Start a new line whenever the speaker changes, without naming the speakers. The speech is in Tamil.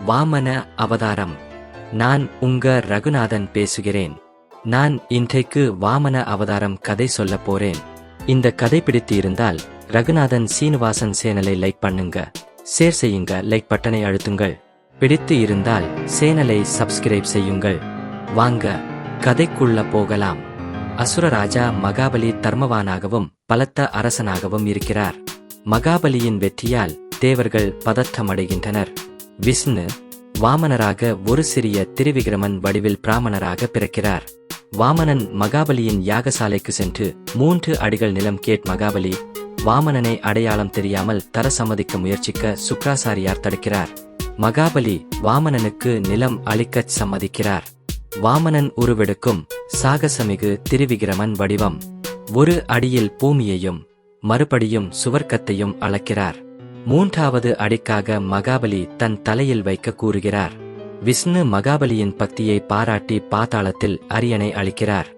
வாமன அவதாரம். நான் உங்க ரகுநாதன் பேசுகிறேன். நான் இன்றைக்கு வாமன அவதாரம் கதை சொல்ல போறேன். இந்த கதை பிடித்து இருந்தால் ரகுநாதன் சீனிவாசன் சேனலை லைக் பண்ணுங்க, ஷேர் செய்யுங்க, லைக் பட்டனை அழுத்துங்கள். பிடித்து இருந்தால் சேனலை சப்ஸ்கிரைப் செய்யுங்கள். வாங்க கதைக்குள்ள போகலாம். அசுரராஜா மகாபலி தர்மவானாகவும் பலத்த அரசனாகவும் இருக்கிறார். மகாபலியின் வெற்றியால் தேவர்கள் பதற்றமடைகின்றனர். விஷ்ணு வாமனராக ஒரு சிறிய திருவிக்கிரமன் வடிவில் பிராமணராக பிறக்கிறார். வாமனன் மகாபலியின் யாகசாலைக்கு சென்று 3 அடிகள் நிலம் மகாபலி வாமனனை அடையாளம் தெரியாமல் தர சம்மதிக்க முயற்சிக்க சுக்ராசாரியார் தடுக்கிறார். மகாபலி வாமனனுக்கு நிலம் அளிக்கச் சம்மதிக்கிறார். வாமனன் உருவெடுக்கும் சாகசமிகு திருவிக்கிரமன் வடிவம். 1 அடியில் பூமியையும் மறுபடியும் சுவர்க்கத்தையும் அளக்கிறார். 3வது அடிக்காக மகாபலி தன் தலையில் வைக்க கூறுகிறார். விஷ்ணு மகாபலியின் பக்தியை பாராட்டி பாதாளத்தில் அரியணை அளிக்கிறார்.